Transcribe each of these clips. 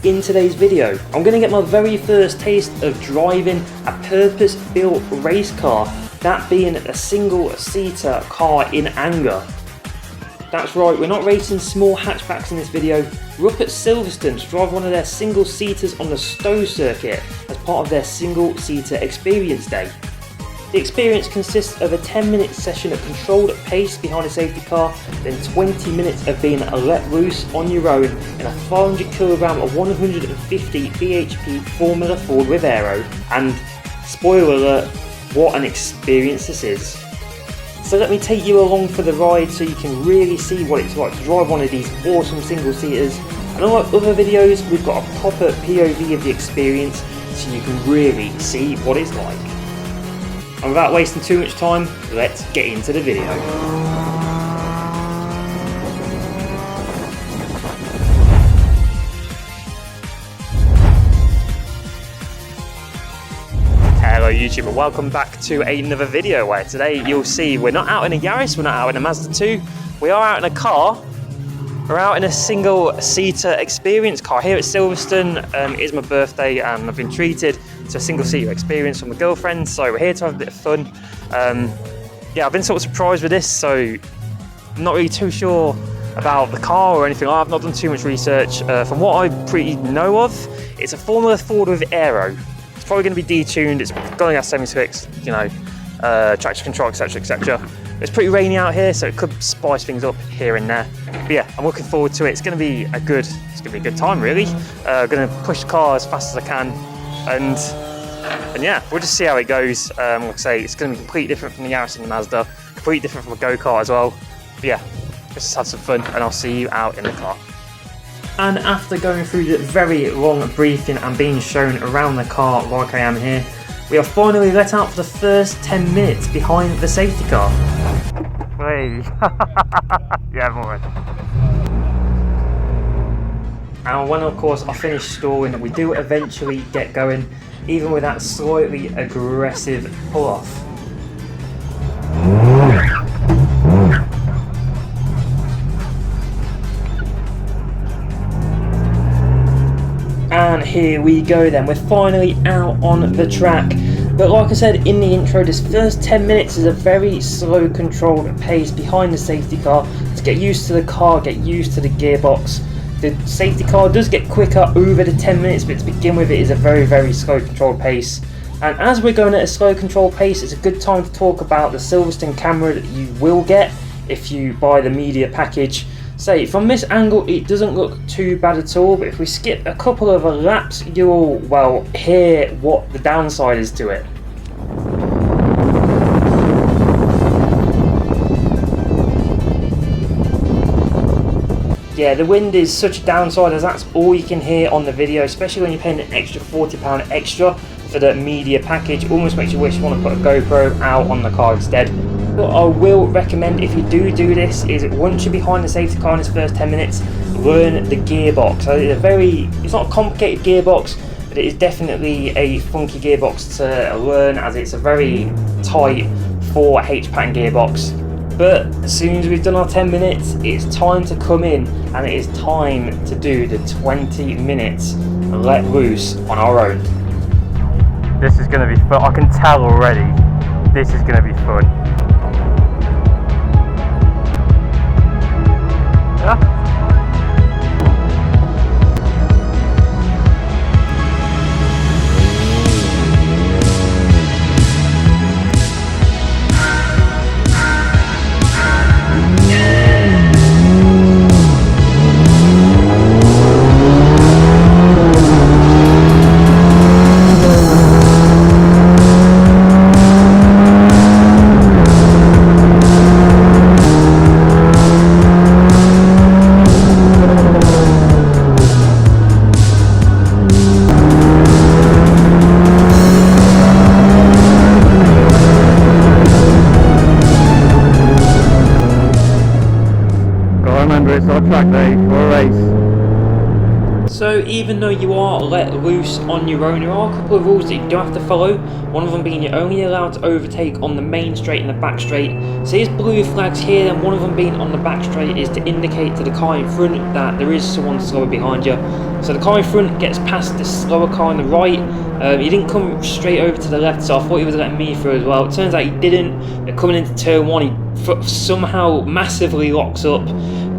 in today's video. I'm going to get my very first taste of driving a purpose-built race car, that being a single-seater car in anger. That's right, we're not racing small hatchbacks in this video. We're up at Silverstone to drive one of their single-seaters on the Stowe circuit as part of their single-seater experience day. The experience consists of a 10-minute session at controlled pace behind a safety car, then 20 minutes of being let loose on your own in a 400kg or 150 bhp Formula Ford with aero, and spoiler alert, what an experience this is. So let me take you along for the ride so you can really see what it's like to drive one of these awesome single-seaters. And unlike other videos, we've got a proper POV of the experience so you can really see what it's like. And without wasting too much time, let's get into the video. Hello YouTube and welcome back to another video where today you'll see we're not out in a Yaris, we're not out in a Mazda 2, we are out in a car. We're out in a single-seater experience car here at Silverstone. It is my birthday and I've been treated to a single-seater experience from my girlfriend, so we're here to have a bit of fun. Yeah, I've been sort of surprised with this, so I'm not really too sure about the car or anything. I've not done too much research. From what I pretty know of, it's a Formula Ford with aero. It's probably going to be detuned, it's going at 76, you know, traction control, etc, etc. It's pretty rainy out here, so it could spice things up here and there. But yeah, I'm looking forward to it. It's going to be a good time, really. I'm going to push the car as fast as I can, and yeah, we'll just see how it goes. Like I say, it's going to be completely different from the Yaris and the Mazda, completely different from a go-kart as well. But yeah, let's just have some fun, and I'll see you out in the car. And after going through the very long briefing and being shown around the car like I am here, we are finally let out for the first 10 minutes behind the safety car. Hey. Yeah, boy. And when of course I finish stalling, we do eventually get going, even with that slightly aggressive pull-off. And here we go then, we're finally out on the track. But like I said in the intro, this first 10 minutes is a very slow controlled pace behind the safety car to get used to the car, get used to the gearbox. The safety car does get quicker over the 10 minutes, but to begin with it is a very slow controlled pace. And as we're going at a slow controlled pace, it's a good time to talk about the Silverstone camera that you will get if you buy the media package. Say, from this angle it doesn't look too bad at all, but if we skip a couple of laps you'll, well, hear what the downside is to it. Yeah, the wind is such a downside as that's all you can hear on the video, especially when you're paying an extra £40 extra for the media package. It almost makes you wish you want to put a GoPro out on the car instead. What I will recommend if you do this is once you're behind the safety car in this first 10 minutes, learn the gearbox. So it's not a complicated gearbox, but it is definitely a funky gearbox to learn, as it's a very tight 4H pattern gearbox. But as soon as we've done our 10 minutes, it's time to come in and it is time to do the 20 minutes let loose on our own. This is going to be fun. I can tell already this is going to be fun. Yeah. even though you are let loose on your own, there are a couple of rules that you do have to follow. One of them being you're only allowed to overtake on the main straight and the back straight. So there's blue flags here, and one of them being on the back straight is to indicate to the car in front that there is someone slower behind you. So the car in front gets past this slower car on the right. He didn't come straight over to the left, so I thought he was letting me through as well. It turns out he didn't. They're coming into turn one, he somehow massively locks up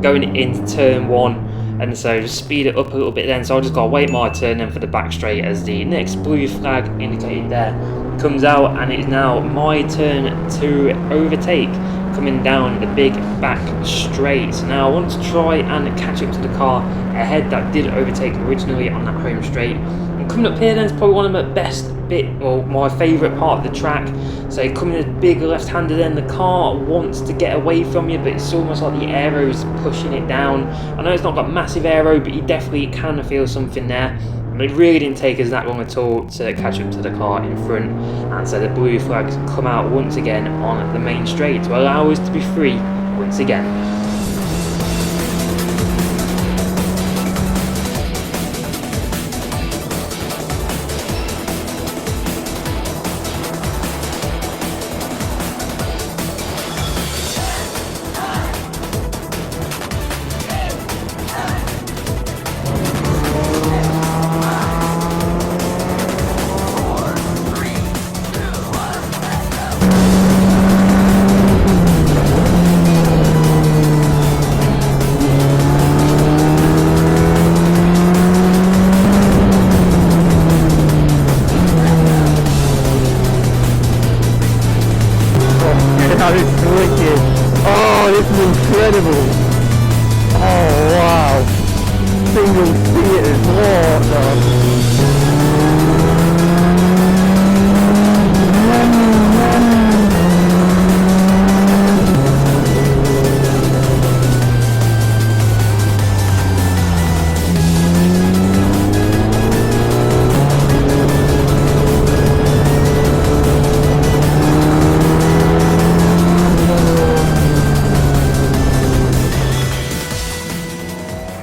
going into turn one, and so just speed it up a little bit then. So I just got to wait my turn then for the back straight as the next blue flag indicated there comes out, and it is now my turn to overtake coming down the big back straight. So now I want to try and catch up to the car ahead that did overtake originally on that home straight. And coming up here then is probably one of my best bit, or my favourite part of the track. So coming in a big left-hander then, the car wants to get away from you, but it's almost like the aero's pushing it down. I know it's not got massive aero, but you definitely can feel something there. And it really didn't take us that long at all to catch up to the car in front. And so the blue flags come out once again on the main straight to allow us to be free once again. Oh, this is incredible. Oh, wow. Single SEATERs, what the...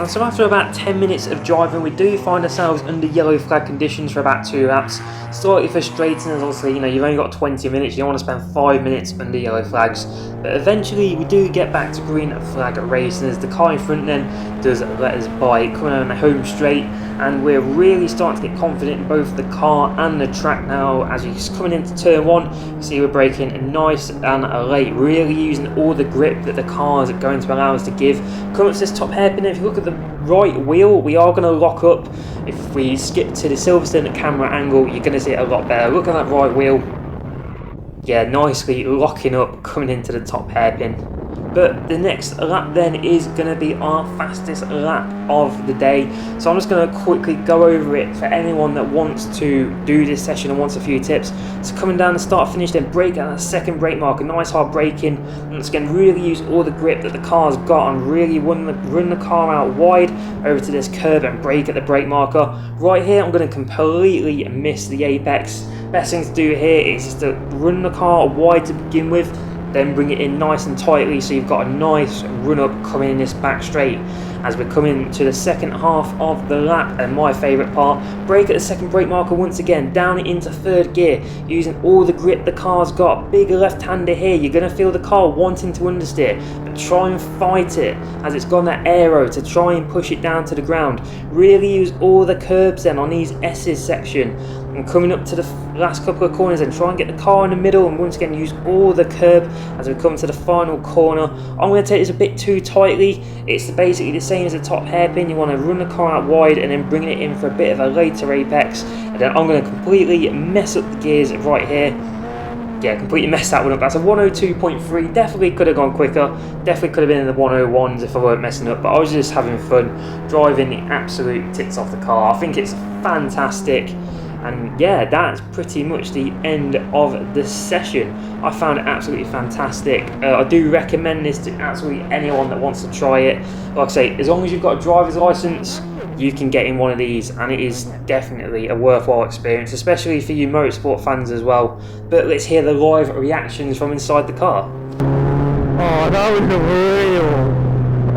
So after about 10 minutes of driving, we do find ourselves under yellow flag conditions for about 2 laps. Slightly frustrating as obviously, you've only got 20 minutes, you don't want to spend 5 minutes under yellow flags. But eventually we do get back to green flag racing as the car in front then does let us by, coming on the home straight, and we're really starting to get confident in both the car and the track now. As we're coming into turn one, you see we're braking nice and late, really using all the grip that the car is going to allow us to give. Coming up to this top hairpin, if you look at the right wheel, we are going to lock up. If we skip to the Silverstone camera angle, you're going to see it a lot better. Look at that right wheel. Yeah, nicely locking up coming into the top hairpin. But the next lap then is going to be our fastest lap of the day. So I'm just going to quickly go over it for anyone that wants to do this session and wants a few tips. So coming down the start finish, then brake at that second brake mark, a nice hard braking. And it's going to really use all the grip that the car's got and really run the car out wide over to this curb and brake at the brake marker. Right here, I'm going to completely miss the apex. Best thing to do here is just to run the car wide to begin with, then bring it in nice and tightly so you've got a nice run up coming in this back straight. As we're coming to the second half of the lap, and my favourite part, brake at the second brake marker once again, down it into third gear, using all the grip the car's got. Big left-hander here, you're going to feel the car wanting to understeer, but try and fight it as it's got that aero to try and push it down to the ground. Really use all the curbs then on these S's section, and coming up to the last couple of corners and try and get the car in the middle, and once again use all the curb as we come to the final corner. I'm going to take this a bit too tightly. It's basically the same as the top hairpin. You want to run the car out wide and then bring it in for a bit of a later apex, and then I'm going to completely mess up the gears right here. Yeah, completely messed that one up. That's a 102.3. Definitely could have gone quicker. Definitely could have been in the 101s if I weren't messing up. But I was just having fun driving the absolute tits off the car. I think it's fantastic. And yeah, that's pretty much the end of the session. I found it absolutely fantastic. I do recommend this to absolutely anyone that wants to try it. Like I say, as long as you've got a driver's license, you can get in one of these, and it is definitely a worthwhile experience, especially for you motorsport fans as well. But let's hear the live reactions from inside the car. Oh, that was unreal.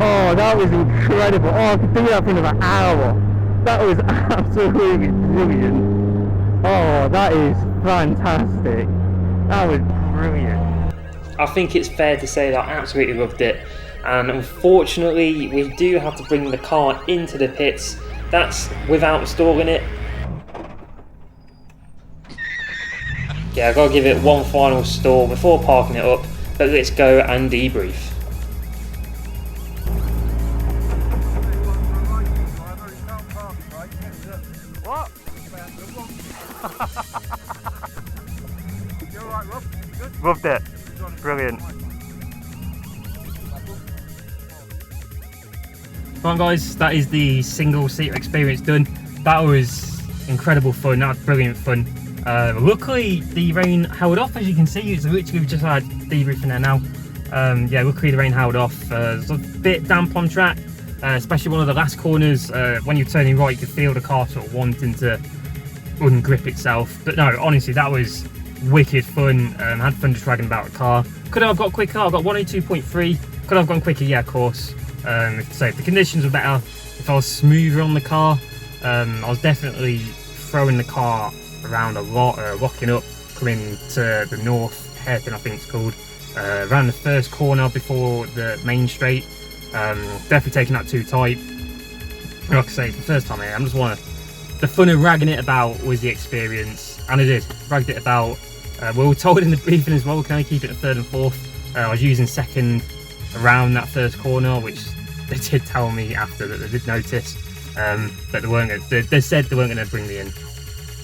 Oh, that was incredible. Oh, I could do that for another hour. That was absolutely brilliant. Oh, that is fantastic. That was brilliant. I think it's fair to say that I absolutely loved it, and unfortunately we do have to bring the car into the pits. That's without stalling it. Yeah, I've got to give it one final stall before parking it up, but let's go and debrief. What? You alright, Rob? You good? Loved it. Brilliant. Right guys, that is the single seater experience done. That was incredible fun, that was brilliant fun. Luckily the rain held off, as you can see. It's literally, we've just had debriefing there now. Yeah, luckily the rain held off. It's a bit damp on track, especially one of the last corners. When you're turning right, you could feel the car sort of wanting to ungrip itself. But no, honestly, that was wicked fun. Had fun just dragging about the car. Could I have got quicker? I got 102.3. Could I have gone quicker? Yeah, of course. So if the conditions were better, if I was smoother on the car, I was definitely throwing the car around a lot, rocking up, coming to the north hairpin, I think it's called, around the first corner before the main straight. Definitely taking that too tight. Like I say, it's the first time here. I'm just the fun of ragging it about was the experience, and I did, ragged it about. We were told in the briefing as well, can I keep it at third and fourth? I was using second around that first corner, which they did tell me after that they did notice, but they weren't. They said they weren't going to bring me in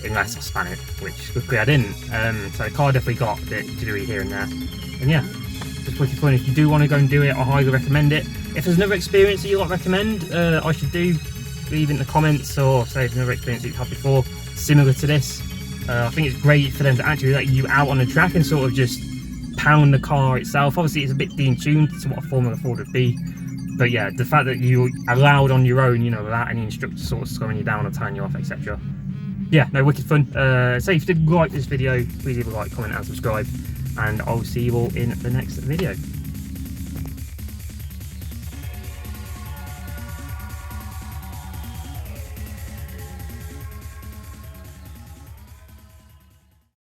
unless I span it, which luckily I didn't. So the car definitely got a bit jittery here and there. And yeah, just wicked fun. If you do want to go and do it, I highly recommend it. If there's another experience that you like recommend, I should do, leave it in the comments, or say there's another experience that you've had before similar to this. I think it's great for them to actually let you out on the track and sort of just pound the car itself. Obviously it's a bit de-tuned to what a Formula Ford would be, but yeah, the fact that you're allowed on your own, you know, without any instructor sort of slowing you down or tying you off, etc. Yeah, no, wicked fun. So if you did like this video, please leave a like, comment and subscribe, and I'll see you all in the next video.